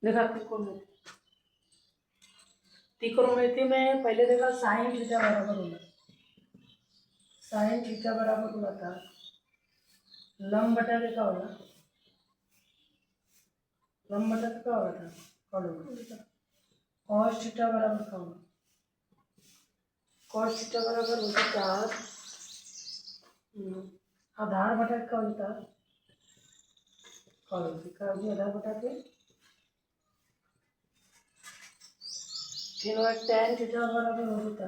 देखा त्रिकोणमिति में पहले देखा साइन थीटा बराबर होगा, साइन थीटा बराबर हुआ था लंब बटा के क्या होगा, लंब बटा के क्या होगा था कॉस थीटा बराबर क्या होगा, कॉस थीटा बराबर होता था आधार बटा के क्या होता आधार बटा के फिर tan थीटा बराबर होता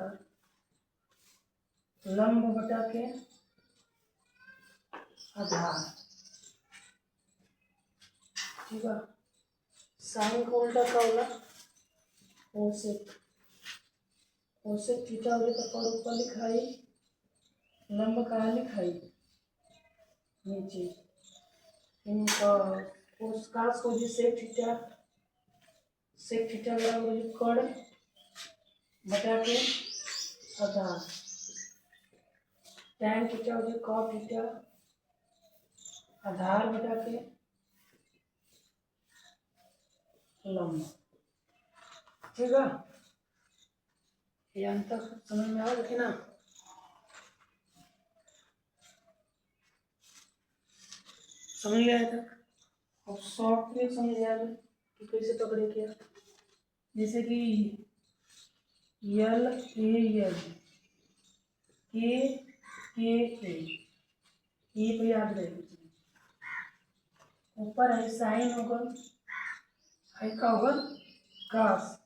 लंब बटा के आधार, ठीक है। साइन को उल्टा क्या होगा कोसेक, कोसेक थीटा हो तो पर ऊपर लिखाई, लंब कहाँ लिखाई नीचे, इनका कोस कास को जी सेक थीटा, सेक थीटा बराबर कर्ण बटा के आधार, tan थीटा हो कॉट थीटा आधार बटा के लंब, ठीक है। ये अंतर समझ में आ रही ना, समझ लिया तक। अब शॉर्ट में समझ आएगा कि कैसे पकड़े क्या, जैसे कि यल ए यल के ए ये पे याद रहेगी, ऊपर है साइन होगा, है का होगा कास,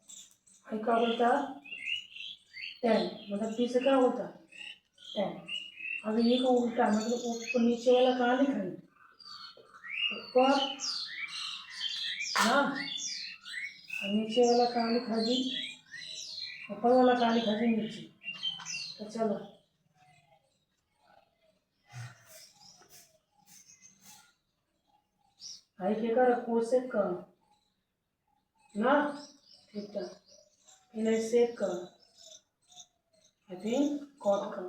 है का होता टेन, मतलब पी से क्या होता टेन। अब ये को उल्टा मतलब ऊपर नीचे वाला कहाँ लिखा है ऊपर ना, नीचे वाला कहाँ लिखा जी, ऊपर वाला कहाँ लिखा जी नीचे, तो चलो भाई क्या कर कोसेक का ना थीटा, इन्हें सेक का आई थिंक कॉट का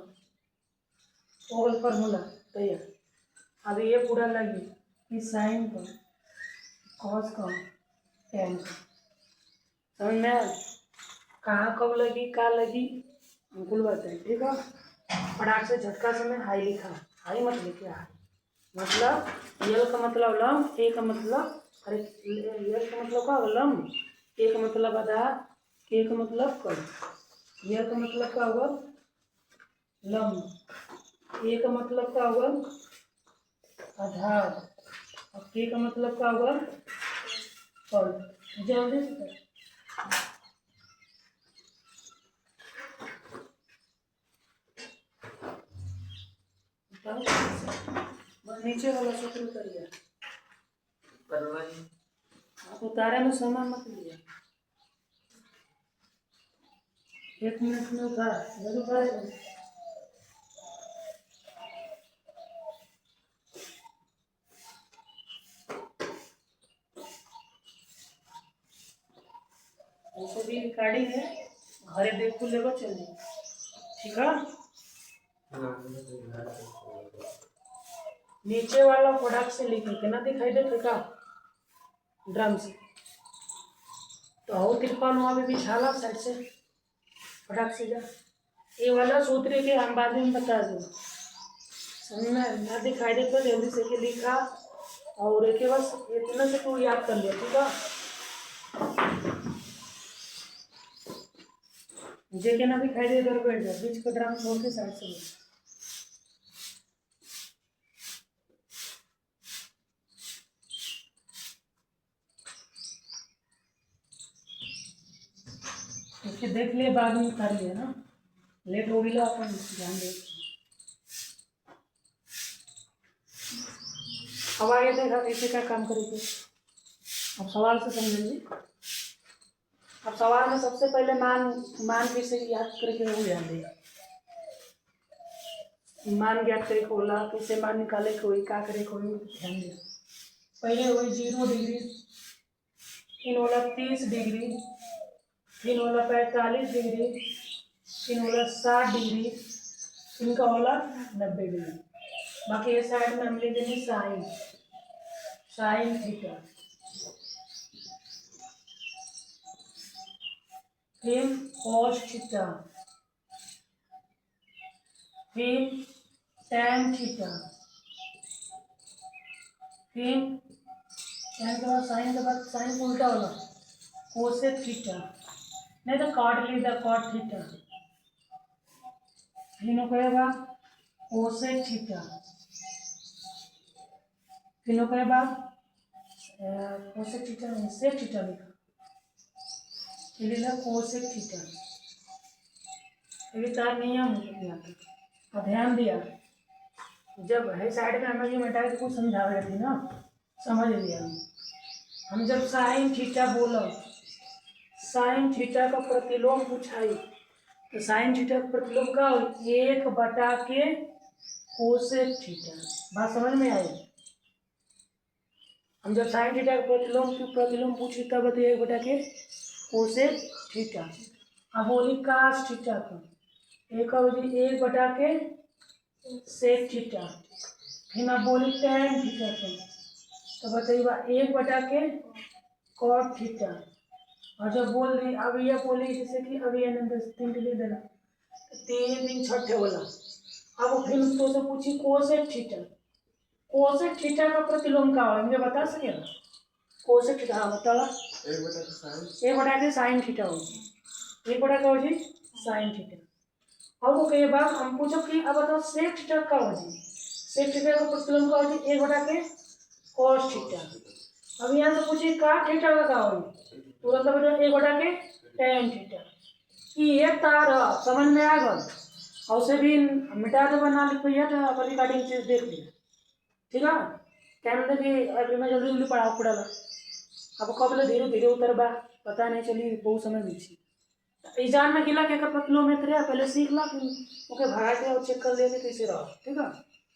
ओवल फार्मूला तैयार। अब ये पूरा लगी कि साइन का कॉस का टेन का, समझ में आया कहाँ कब लगी कहाँ लगी अंकुल बताए, ठीक है। फटाक से झटका समय हाई लिखा, हाई मत लिखे, हाई मतलब यल का मतलब लंब, ए का मतलब अरे यल का मतलब क्या होगा लंब, ए का मतलब आधार, के का मतलब कर्ण, यल का मतलब क्या होगा लंब, ए का मतलब क्या होगा आधार और के का मतलब क्या होगा कर्ण। जल्दी से कर नीचे वाला सूत्र करिए, आप उतारे में समय मत लिया, 1 मिनट में उतारा जरूर उतारेगा। वैसे भी रिकॉर्डिंग है, घरे देखो लेकर चलिए, ठीक है। नीचे वाला प्रोडक्ट से लिखे कितना दिखाई देते का ड्रम से, तो हो तिरपाल वहाँ पे बिछाला साइड से प्रोडक्ट से जा, ये वाला सूत्र के हम बाद में बता दो, समझ में ना दिखाई दे तो जल्दी से के लिखा और एक बस इतना से तू याद कर लिया, ठीक है। जे के ना दिखाई दे इधर बैठ जा, बीच का ड्रम छोड़ के साइड से इसके देख लिए बाद में कर लिया ना, लेट हो गया अपन ध्यान दे। अब आगे देखा कैसे क्या काम करेंगे, अब सवाल से समझेंगे। अब सवाल में सबसे पहले मान मान कैसे याद करके वो ध्यान दे, मान ज्ञात करे खोला कैसे मान निकाले कोई क्या करे कोई ध्यान दे। पहले वही 0 डिग्री, इन वाला 30 डिग्री, इन वाला 45 डिग्री, इन वाला 60 डिग्री, इनका वाला 90 डिग्री, बाकी ये साइड में हम ले देंगे साइन, साइन थीटा, फिर cos थीटा, फिर tan थीटा, फिर tan के बाद साइन के बाद साइन उल्टा वाला कोसेक थीटा, नहीं तो कॉट लीजिए कॉट थीटा, फिर कहेगा कोसेक थीटा, फिर कहेगा कोसेक थीटा नहीं सेक थीटा लिखा, फिर लिखा कोसेक थीटा। अभी तार नहीं है मुझे यहाँ पे, ध्यान दिया जब है साइड में हमें ये मिटा के कुछ समझा रहे थे ना, समझ लिया हम जब साइन थीटा बोला, साइन थीटा का प्रतिलोम पूछाई तो साइन थीटा का प्रतिलोम का 1/के कोसेक थीटा, बात समझ में आई। हम जब साइन थीटा का प्रतिलोम पूछी तब बताइए 1/के कोसेक थीटा। अब बोली कास थीटा का एक और 1/के सेक थीटा, फिर अब बोली टैन थीटा का तो बताइए 1/के कॉट थीटा। और जब बोल रही अब ये बोली जैसे कि अभी ये 3 लिख देना 3 6 बोला। अब फिर उसको से पूछी कोसेक थीटा, कोसेक थीटा का प्रतिलोम का है मुझे बता सके ना? कोसेक थीटा हाँ बता 1/के साइन थीटा होगी, 1/का होगी साइन थीटा। अब वो कई बार हम पूछो कि अब बताओ सेक थीटा का होगी, सेक थीटा का प्रतिलोम का होगी 1/के कॉस थीटा। अब यहाँ से पूछिए काट थीटा का होगी तुरंत बताओ 1/के टैन थीटा। ये तार समझ में आ गया और उसे भी मिटा दो बना लिख भैया तो अपन रिकॉर्डिंग चीज देख लिया ठीक है। क्या मतलब कि अभी मैं जल्दी जल्दी पढ़ा अब कब धीरे धीरे उतर बा पता नहीं चली बहुत समय बीची एग्जाम में गिला क्या किलोमीटर पहले सीख ला फिर ओके भगा के और चेक कर लेंगे कैसे रहो ठीक है।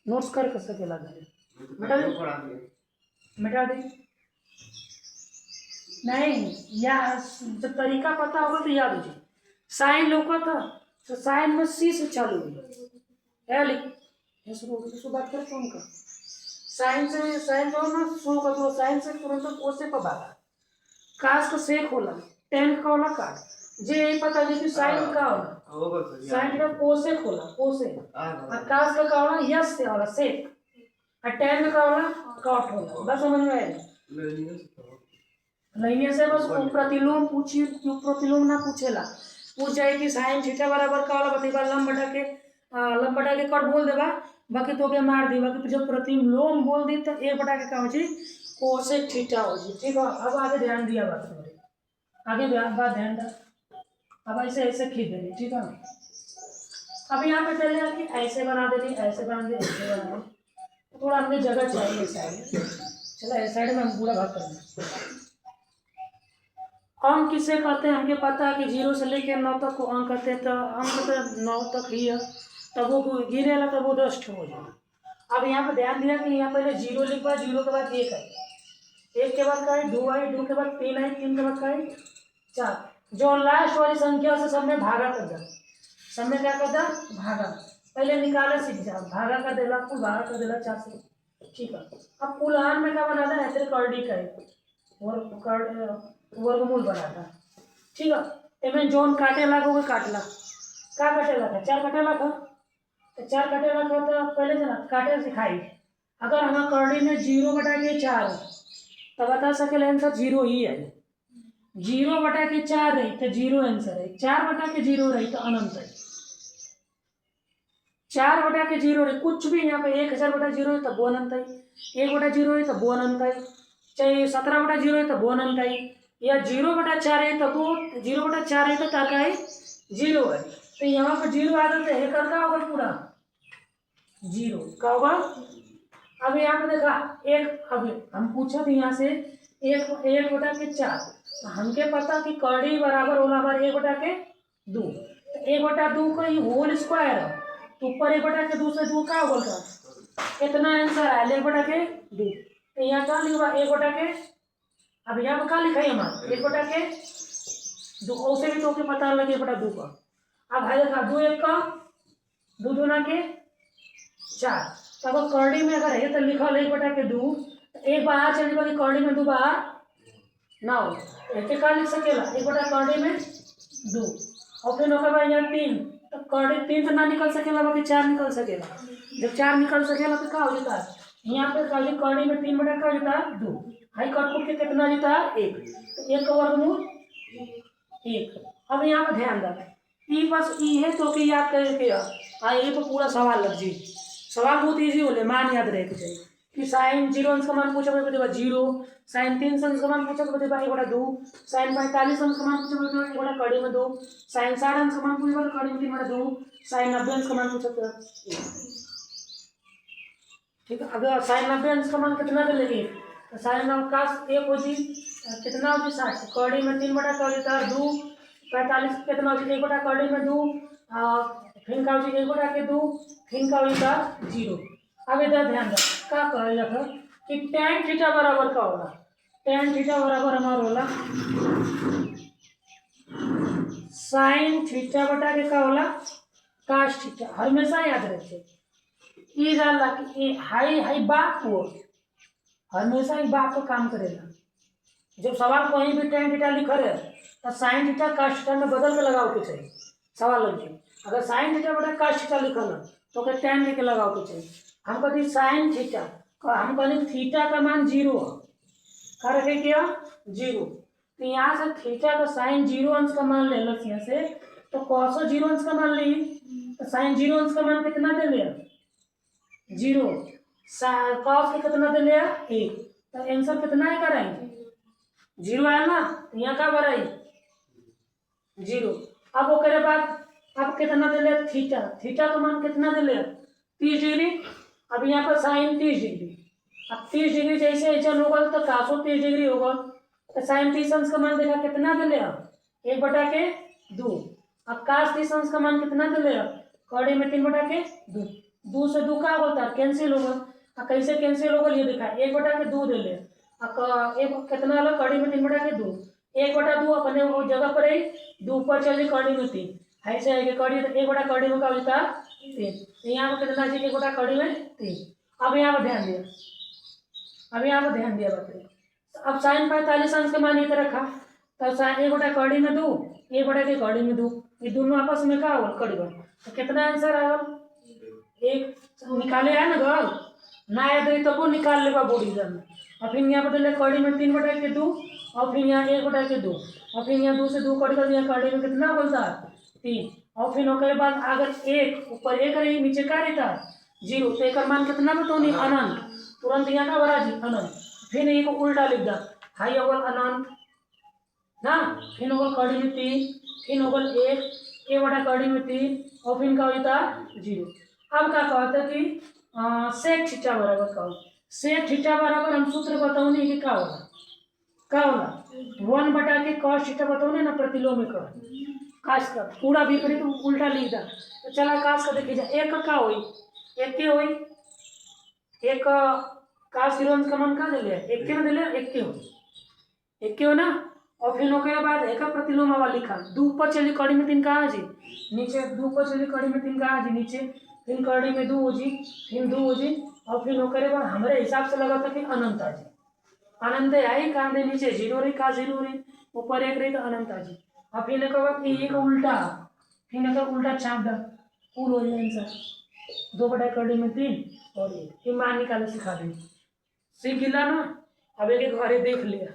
नोट्स कर सकेला मिटा दी नहीं या जब तरीका पता होगा तो याद हो जाए। साइन लोका था तो साइन में सी से चालू हुई है लिख शुरू बात कर कौन का साइन से साइन जो ना सो का तो साइन से तुरंत कोसे पर भागा कास को सेक होला टेन का होला काट जे यही पता नहीं कि साइन का होला साइन का कोसे खोला कोसे और कास का होला यस से होला सेक और टेन का होला काट होला बस समझ में आया नहीं से बस प्रतिलोम पूछी क्यों प्रतिलोम ना पूछेला पूछ जाए कि साइन थीटा बराबर का होला बतेबा लंब बटा के कर बोल देबा बाकी तो के मार दी बाकी जब प्रतिलोम बोल दी तो 1/के का हो जी कोसेक थीटा हो जी ठीक है। अब आगे ध्यान दिया बात मेरे आगे बात ध्यान दा अब ऐसे ऐसे खींच देनी ठीक है। अब यहाँ पे चले कि ऐसे बना देनी ऐसे बना दे ऐसे बना दे थोड़ा हमें जगह चाहिए साइड चलो इस साइड में हम पूरा भाग करना। अंक किसे कहते हैं हमके पता है कि 0 से लेकर 9 तक को अंक कहते हैं तो अंक तो 9 तक ही है तब वो गिरेला तब वो 10 हो जाएगा। अब यहाँ पे ध्यान दिया कि यहाँ पहले 0 लिखवा 0 के बाद 1 है 1 के बाद का है 2 है 2 के बाद 3 है 3 के बाद का है 4 जो लास्ट वाली संख्या से सब में भागा कर दे सब में क्या कर दे भागा पहले निकाले सीख जाओ भागा कर देला कुल भागा कर देला 4 से ठीक है। अब कुलान में क्या बना था ऐसे कर्डी का है वर्गमूल बनाता ठीक है। एमें जोन काटे ला को काट ला का काटे ला 4 काटे ला था तो 4 काटे ला था तो पहले से ना काटे सिखाई अगर हमें कर्डी में 0/4 तो बता सके आंसर 0 ही है 0/4 रही तो 0 आंसर है 4/0 रही तो अनंत है 4/0 रही कुछ भी यहाँ पे 1000/0 है तो वो अनंत है 1/0 है तो वो अनंत है चाहे 17/0 है तो वो अनंत है या 0/4 है तो वो 0/4 है तो ताका है 0 है तो यहाँ पर 0 आ जाते हैं कर का होगा पूरा 0 का होगा। अब यहाँ पे देखा एक अभी हम पूछा थे यहाँ से 1/4 हमके पता कि कर्डी बराबर होला बार 1/2 1/2 का ही होल स्क्वायर है तो ऊपर 1/2 से 2 का बोल रहा इतना आंसर है 1/2 तो यहाँ क्या लिखा 1/के अब यहाँ पर क्या लिखा है हमारा 1/2 उसे भी तो के पता लगे 1/2 का। अब है देखा 2 1 का 2 2 के 4 तब कर्डी में अगर है तो लिखा 1/2 एक बार चल जाएगा कि कर्डी में 2 बार ना हो ऐसे क्या लिख सकेला 1/कर्डी में 2 और फिर ओकर बाद यहाँ 3 तो कड़ी 3 तो ना निकल सकेला बाकी 4 निकल सकेला। जब 4 निकल सकेला तो का हो जाता है यहाँ पे कड़ी कड़ी में 3 बटा का हो जाता है 2 हाई कट के कितना जीता है 1 तो 1 का वर्गमूल 1। अब यहाँ पे ध्यान रख ई बस ई है तो कि याद करके यही पर पूरा सवाल लग जी। सवाल बहुत ईजी होले मान याद रहे के चाहिए कि साइन 0 अंश का मान पूछा बता 0 साइन 3 अंश का मान पूछा बता 1/2 साइन 45 अंश का मान पूछा बता 1 कड़ी में 2 साइन 60 अंश का मान पूछा बता कड़ी में 3/2 साइन 90 अंश का मान पूछा बता 1। ठीक है अब साइन 90 अंश का मान कितना दे लेगी तो साइन का 1 हो जी कितना हो जी 60 कड़ी में 3 बटा कर देता 2 45 कितना हो जी 1 बटा कड़ी में 2 फिर का हो जी 1 बटा के 2 फिर का हो जाता 0। अब इधर ध्यान रख का कहल जाता कि tan थीटा बराबर का होला tan थीटा बराबर हमारा होला साइन थीटा बटा के का होला cos थीटा। हमेशा याद रखे ई जाला कि हाई हाई बात को हमेशा ही बात को काम करेगा। जब सवाल कहीं भी tan थीटा लिखा रहे तो साइन थीटा cos थीटा में बदल के लगाओ के चाहिए सवाल लग जाए। अगर साइन थीटा बटा cos थीटा लिखा ना तो क्या tan लेके लगाओ के चाहिए। हम कहते साइन थीटा हम कहते थीटा का मान 0 कर रखे क्या 0 तो यहाँ से थीटा का साइन 0 अंश का मान ले लो यहाँ से तो cos 0 अंश का मान ली तो साइन 0 अंश का मान कितना दे लिया 0 cos के कितना दे लिया 1 तो आंसर कितना है कराएंगे 0 आया ना यहाँ का बढ़ाई 0। अब वो करे बाद अब कितना दे लिया थीटा थीटा का मान कितना दे लिया 30 डिग्री। अब यहाँ पर साइन 30 डिग्री अब 30 डिग्री जैसे चल होगा तो कासो 30 डिग्री होगा तो साइन 30 अंश का मान देखा कितना दे लिया 1 बटा के 2। अब कास 30 अंश का मान कितना दे लिया कड़ी में 3 बटा के 2 2 से 2 का होता है कैंसिल होगा। अब कैसे कैंसिल होगा ये देखा 1 बटा के 2 दे लिया अब एक कितना अलग कड़ी में 3 बटा के 2 1 बटा 2 अपने वो जगह पर है 2 ऊपर चल कड़ी में 3 ऐसे है कि कड़ी 1 बटा कड़ी में का होता है 3 तो यहाँ पर कितना चाहिए 1 बटा कड़ी में 3। अब यहाँ पर ध्यान दिया अब यहाँ पर ध्यान दिया बताइए अब साइन 45 अंश का मान इधर रखा तो साइन 1 बटा कड़ी में 2 1 बटा के कड़ी में 2 ये दोनों आपस में क्या होगा कड़ी बन तो कितना आंसर आएगा 1 निकाले है ना गल ना याद रही तो वो निकाल लेगा बोर्ड एग्जाम में। और फिर यहाँ बदले कड़ी में 3 बटा के 2 और फिर यहाँ 1 बटा के 2 और फिर यहाँ 2 से 2 कड़ी कर यहाँ कड़ी में कितना बोलता है 3 और फिर उसके बाद अगर 1 ऊपर 1 रही नीचे क्या रहता है 0 तो एक मान कितना बताओ नहीं अनंत तुरंत यहाँ का बड़ा जी अनंत फिर एक उल्टा लिख दा हाई अवल अनंत ना फिर होगल कड़ी में 3 फिर होगल 1 बटा कड़ी में 3 और फिर का होता 0। अब क्या कहते कि सेक थीटा बराबर का सेक थीटा बराबर हम सूत्र बताओ नहीं कि क्या होला 1 बटा के cos थीटा बताओ ना प्रतिलोम में कर काश का पूरा विपरीत उल्टा लिख दा तो चला काश का देखिए जा एक का होई एक के होई एक काश 0 अंश का मान का दे लिया एक के में दे लिया एक के हो ना और फिर ओके बाद एक प्रतिलोम वाला लिखा 2 ऊपर चली कड़ी में 3 कहाँ जी नीचे 2 ऊपर चली कड़ी में 3 कहाँ जी नीचे फिर कड़ी में 2 हो जी फिर 2 हो जी और फिर ओके बाद हमारे हिसाब से लगा था कि अनंत आ जी अनंत आई कहाँ दे नीचे 0 रही कहाँ 0 रही ऊपर 1 रही तो अनंत आ जी और फिर एक बाद एक उल्टा फिर एक उल्टा छाप दा पूर्ण हो जाए आंसर 2 बटा कड़ी में 3 और 1 ये मान निकाले सिखा दें सीख गिला ना अब एक घरे देख लिया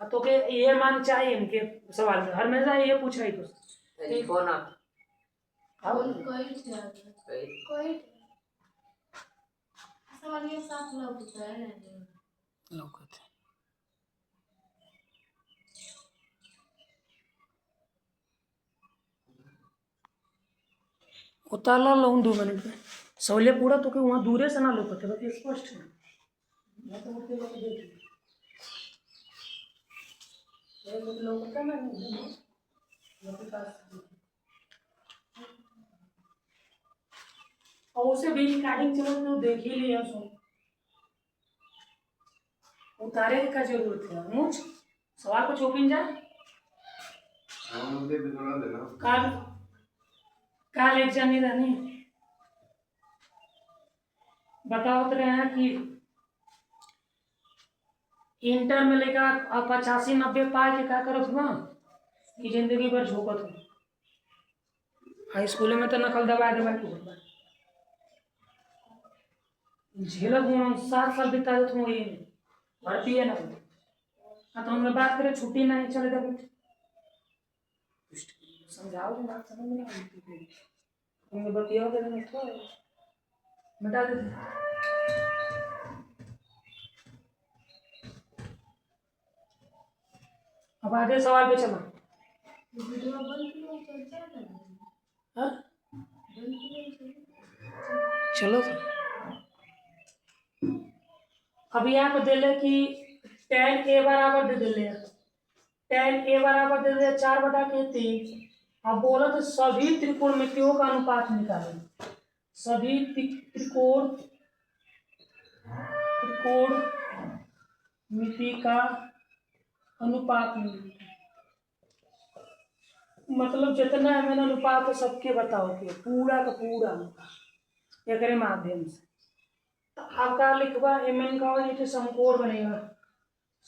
तो के ये मान चाहिए इनके सवाल में हमेशा ये पूछा ही तो कौन आप कोई सवाल ये साफ लगता है लोकत उतारला लावून 2 मिनिट में सवले पूरा तो के वहाँ दूरे से ना लोकत है बाकी स्पष्ट है मैं तो मुझे लोग देख लोग का मैं और उसे भी रिकॉर्डिंग चलो तो देख ही लिया सो उतारे का जरूरत है मुझ सवाल को छोपिन जा काल काल एक जानी रानी बताओ तो रहे हैं कि इंटर में लेकर 85-90 पाए के क्या करो तुम कि जिंदगी भर झोंकत हो। हाई स्कूल में तो नकल दबा दबा के होता झेलत हूँ 7 साल बिता देता हूँ ये भर्ती है ना तो हम लोग बात करें छुट्टी नहीं चले तब समझाओ बात समझ में नहीं आती तुम बतियाओ तो मिटा देते। अब आगे सवाल पे चलो। चलो तो अब यहाँ पे दे ले कि tan a बराबर दे ले tan a बराबर दे ले 4/3। अब बोला तो सभी त्रिकोणमितियों का अनुपात निकालें। सभी त्रिकोणमिति का अनुपात मतलब जितना है मैंने अनुपात है सबके बताओ कि पूरा का पूरा अनुपात एक माध्यम से तो आपका लिखवा एमएन का और समकोण बनेगा।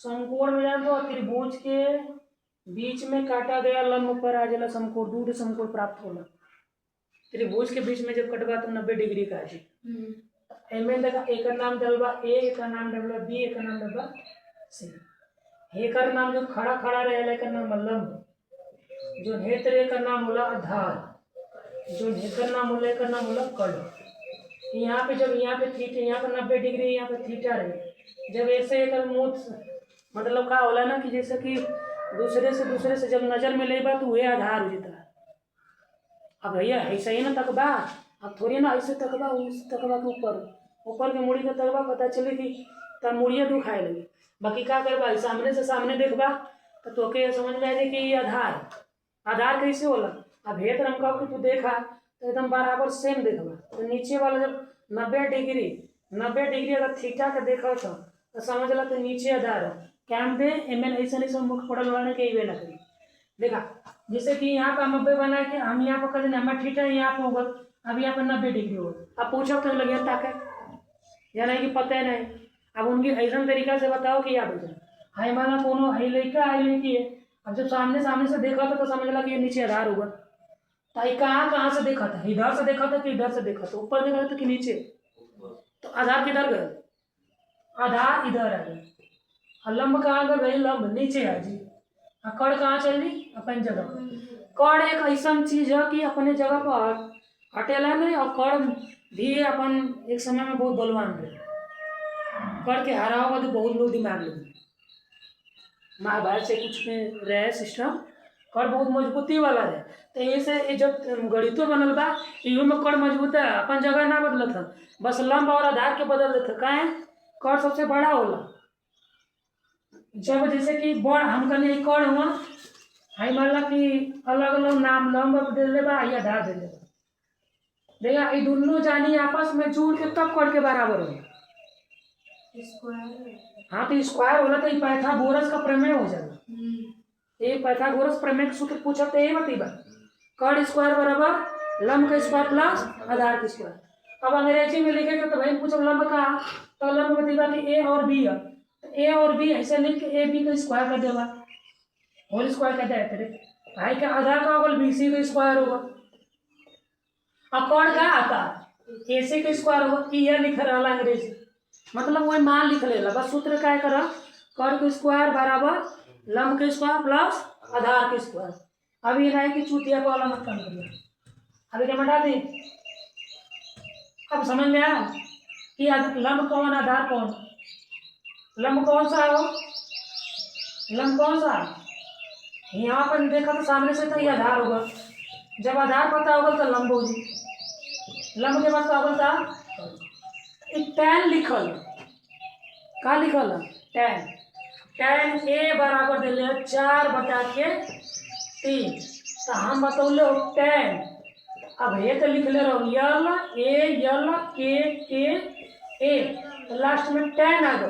समकोण में जान तो त्रिभुज के बीच में काटा गया लंब पर आ जाला समकोण दूर समकोण प्राप्त होला। त्रिभुज के बीच में जब कटवा तो 90 डिग्री का है। एमएन देखा एक नाम डलवा ए एक नाम डलवा बी एक नाम डलवा सी। हेकर नाम जो खड़ा खड़ा रहेला का नाम लंब जो नेत्र का नाम होला आधार जो हेकर नाम होला का नाम होला कर्ण। यहाँ पे जब यहाँ पे थीटा यहाँ पे 90 डिग्री यहाँ पे थीटा रहे जब ऐसे एक मतलब का होला ना कि जैसे कि दूसरे से जब नजर में लेबा तो वह आधार हो जाता है। अब भैया ऐसा ही ना तकबा अब थोड़ी ना ऐसे तकबा उस तकबा के ऊपर के मुड़ी का तकबा पता चले कि तब मुड़िया दुखाए लगे। बाकी क्या करबा सामने से सामने देखबा तो तोके समझ में आ जाए कि ये आधार कैसे होला। अब हे तरह का तू देखा तो एकदम बराबर सेम देखबा तो नीचे वाला जब 90 डिग्री अगर थीटा का देखा तो समझ ला तो नीचे आधार है कैम दे एमएन ऐसा नहीं सब मुख पड़ल वाले के वे ना करी। देखा जैसे कि यहाँ पे 90 बना के हम यहाँ पर कर देना थीटा यहाँ पे होगा अब यहाँ पे 90 डिग्री होगा। अब पूछो तो लगे ताके या नहीं कि पता है नहीं। अब उनकी ऐसा तरीका से बताओ कि याद हो जाए हाई माना कोनो हाई लड़का हाई लड़की है। अब जब सामने से देखा था तो समझ ला कि ये नीचे आधार होगा। तो कहाँ से देखा था इधर से देखा था कि इधर से देखा था ऊपर देखा था कि नीचे तो आधार किधर गए आधार इधर आ गया। लंब कहाँ गए भाई लंब नीचे आ जी। कड़ कहाँ चल रही अपन जगह कड़ एक ऐसा चीज है कि अपने जगह पर हटेला नहीं और कड़ भी अपन एक समय में बहुत बलवान रहे। कड़ के हरा होगा तो बहुत लोग दिमाग लगे महाभारत से कुछ में रहे सिस्टम कड़ बहुत मजबूती वाला है। तो ऐसे जब गणितों बनल बा इहो में कड़ मजबूत है अपन जगह ना बदलत है बस लंब और आधार के बदल देते काहे कड़ सबसे बड़ा होला। जब जैसे कि बड़ हम कहने कड़ हुआ हाई मान ला कि अलग अलग नाम लंब दे ले बा या आधार दे ले बा देखा ये दोनों जानी आपस में जुड़ के तब कड़ के बराबर हो। हाँ तो स्क्वायर होला तो पाइथागोरस का प्रमेय हो जाएगा। ये पाइथागोरस प्रमेय के सूत्र पूछा तो यही बतेबा कड़ स्क्वायर बराबर लंब का स्क्वायर प्लस आधार का स्क्वायर। अब अंग्रेजी में लिखेगा तो भाई पूछो लंब का तो लंब बतेबा कि ए और बी है ए और बी ऐसे लिख के ए बी का स्क्वायर कर देगा होल स्क्वायर कहते हैं तेरे भाई का आधार का होगा बी सी का स्क्वायर होगा। अब कड़ का आता ए सी का स्क्वायर होगा कि यह लिख रहा अंग्रेजी मतलब वही मान लिख लेला बस सूत्र क्या कर कड़ के स्क्वायर बराबर लंब के स्क्वायर प्लस आधार के स्क्वायर। अभी नहीं कि चूतिया को वाला मत कर दिया अभी क्या बता दी। अब समझ में आया कि लंब कौन आधार कौन लंब कौन सा हो लंब कौन सा यहाँ पर देखा तो सामने से तो ये आधार होगा जब आधार पता होगा तो लंब होगी लंब के बाद क्या होगा था tan लिखल का लिखल tan ए बराबर दे ले 4/3 तो हम बतौले tan अब ये तो लिख ले रहो यल के ए तो लास्ट में tan आ गया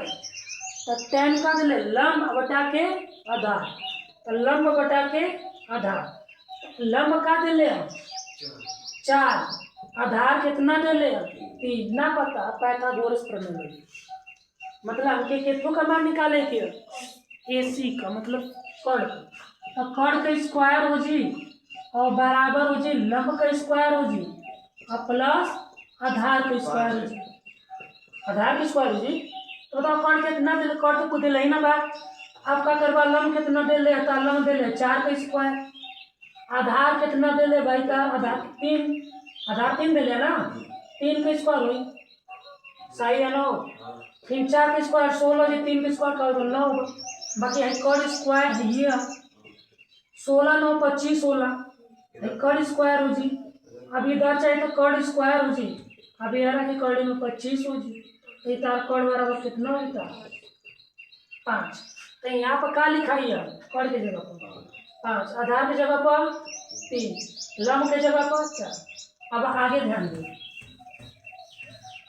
तो tan का दे ले लंब बटा के आधार तो लंब बटा के आधार लंब का दे ले 4 आधार कितना दे ले 3 ना पता पाइथागोरस प्रमेय मतलब हमके कितनों का मान निकाले के AC का मतलब कड़ तो कड़ का स्क्वायर हो जी और बराबर हो जी लंब का स्क्वायर हो जी और प्लस आधार का स्क्वायर हो जी। आधार का स्क्वायर हो जी। तो बताओ कड़ कितना दे, कड़ तो कुछ दिल ही ना बा। अब का करवा लंब कितना दे ले, तो लंब दे ले 4 का स्क्वायर। आधार कितना दे ले भाई का, आधार 3, आधार 3 दे ले ना, 3 का स्क्वायर हुई, सही है ना। 3 4 का स्क्वायर 16 जी, 3 का स्क्वायर कर दो 9। बाकी है कड़ स्क्वायर है ये 16 9 25 16 कड़ स्क्वायर हो जी। अब इधर चाहिए तो कड़ स्क्वायर हो जी। अब ये रहा कि कड़ी में 25 हो जी, तो इधर कड़ बराबर कितना होता 5। तो यहाँ पर क्या लिखा है कड़ की जगह पर 5, आधार की जगह पर 3, लंब की जगह पर 4। अब आगे ध्यान दो,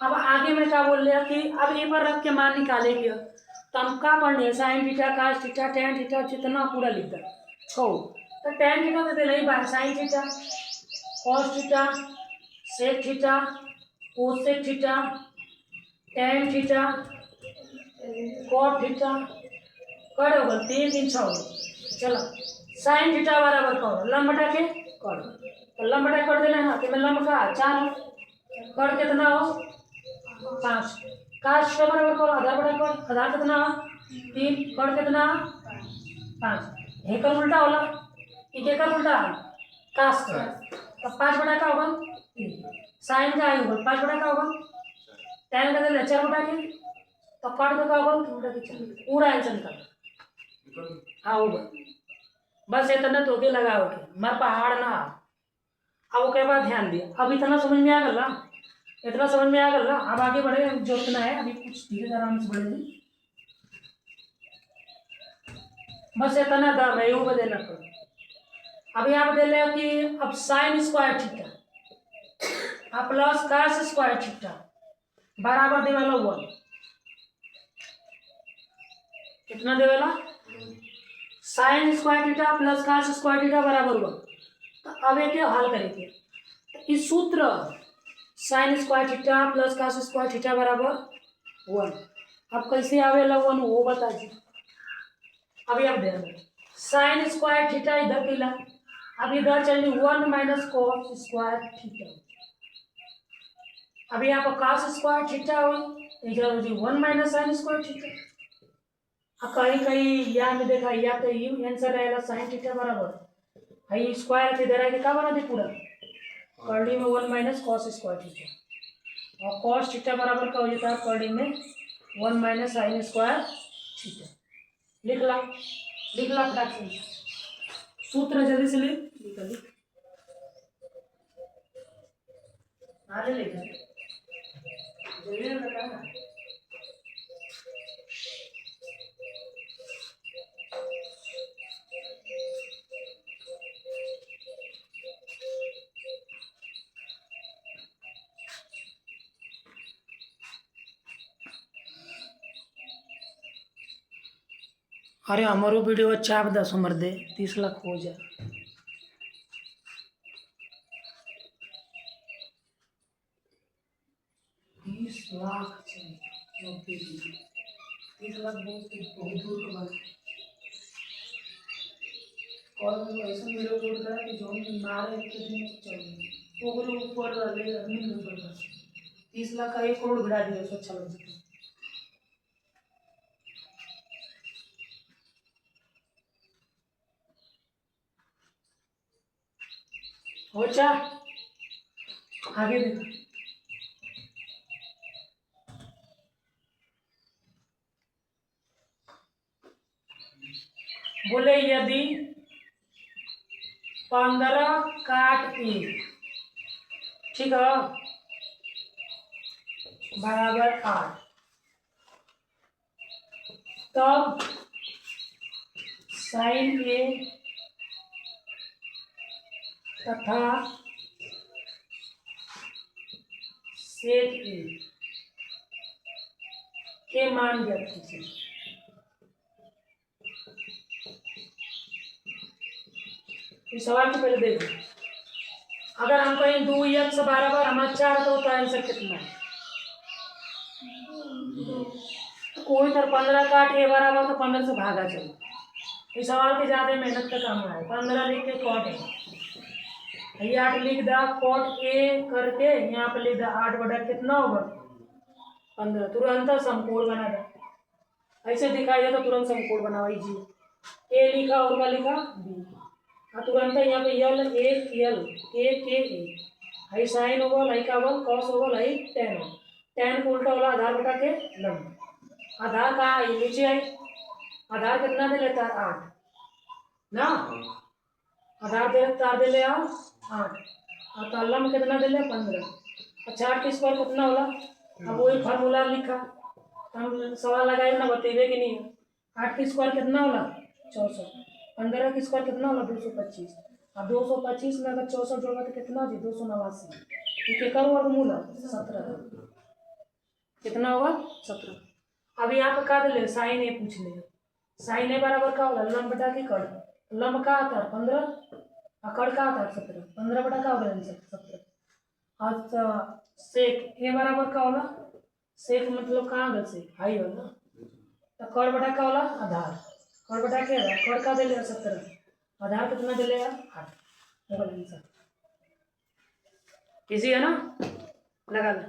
अब आगे में क्या बोल रहा कि अब ये पर रख के मान निकालेगी। तो हम क्या पढ़ने sine theta cos theta tan theta जितना पूरा लिख दो छो। तो tan थीटा तो दिला ही बाहर, sine theta cos theta sec theta cosec theta tan theta cot theta कर होगा 3 3 6। चलो साइन थीटा बराबर कर लंब बटा के कर, तो लंब बटा कर देना है, तो मैं लंब का 4 कर कितना हो 5। काश के बराबर करो आधार बटा कर, आधार कितना 3 कर कितना 5। हेकर उल्टा होला, एक उल्टा काश का, तो 5 बटा का होगा 3। साइन का होगा 5 बटा का होगा, tan का दे 4 बटा के, तो कट का होगा 2 बटा के 4। पूरा आंसर निकाल हाँ होगा। बस इतना तो के लगाओ के मार पहाड़ ना। अब उसके बाद ध्यान दिया, अब इतना समझ में आ गल ना, इतना समझ में आ गल ना। अब आगे बढ़े जरूरत ना है, अभी कुछ धीरे आराम से बढ़ेगी। बस इतना दाम है वो बदलना पड़ो। अभी आप दे ले कि अब साइन स्क्वायर थीटा अब प्लस cos स्क्वायर थीटा बराबर देवेला 1। कितना देवेला sine square theta plus cos square theta बराबर 1। तो अब एक हल करेंगे, तो इस सूत्र sine square theta plus cos square theta बराबर 1। अब कैसे आवेला 1 वो बता दी। अभी आप ध्यान दो, साइन स्क्वायर थीटा इधर किला, अब इधर चलिए 1 माइनस cos स्क्वायर थीटा। अभी यहाँ पर cos स्क्वायर थीटा हुई, इधर हो जी 1 माइनस साइन स्क्वायर थीटा। अब कहीं कहीं यहाँ में देखा या तो यू आंसर रहेगा साइन थीटा बराबर है स्क्वायर थी दे रहा है क्या बना दे पूरा कर्ली में 1 माइनस cos स्क्वायर थीटा, और cos थीटा बराबर का हो जाता है कर्ली में 1 माइनस साइन स्क्वायर थीटा। लिख ला फटाक से सूत्र जल्दी से लिख आगे लिख जल्दी लगा ना। अरे हमारो वीडियो अच्छा आप 10 उम्र दे 30 लाख हो जाए। 30 लाख चाहिए, 30 लाख बहुत दूर का बात है। और ऐसा वीडियो अपलोड करा कि जो मारे के दिन चाहिए वो ऊपर वाले नहीं ऊपर का 30 लाख का 1 करोड़ भिड़ा दिया तो अच्छा लग सकता है। हो चा आगे देखो, बोले यदि 15 काट 1 ठीक है बराबर 8, तब साइन ए तथा सेक ए के मान ज्ञात कीजिए। इस सवाल को पहले देखो, अगर हम कहीं 2 x बराबर हमारा 4 तो आंसर कितना है, तो कोई तरह 15 काट ए बराबर तो 15 से भागा चलो इस सवाल की ज़्यादा मेहनत का काम है। 15 लिख के कॉट है, ये 8 लिख दा कॉट ए करके यहाँ पे लिख दा 8 बटा कितना होगा 15। तुरंत समकोण बना दे, ऐसे दिखाई दे तो तुरंत समकोण बनाओ। जी ए लिखा और क्या लिखा बी, तुरंत यहाँ पे यल एक यल एक के ए, हाई साइन होगा लाई का बल कॉस होगा लाई टेन हो, टेन को उल्टा वाला आधार बटा के लंब। आधार कहाँ आई नीचे आई, आधार कितना दे लेता है 8 ना, आधार दे ले 8 और तल्लम कितना दे ले 15। अच्छा 8 के स्क्वायर कितना होला, अब वही फार्मूला लिखा, हम सवाल लगाए ना बतेबे कि नहीं। 8 के स्क्वायर कितना होला 64, 15 के स्क्वायर कितना होला 225, अब 225 में अगर 64 जोड़ोगे तो कितना जी 289, ठीक है कर वर्गमूल 17 कितना होगा 17। अब यहाँ पे का ले साइन ए पूछ ले, साइन ए बराबर का होला लंब बटा के कड़, लंब का आता है 15 और कड़ का आता है 17, 15 बटा का होगा 17। और सेक ए बराबर का होला, सेक मतलब कहाँ गल से हाई होला, तो कड़ बटा का होला आधार, कड़ बटा के आधार, कड़ का दे लिया 17, आधार कितना दे लिया 8 होगा आंसर। इजी है ना, लगा ले।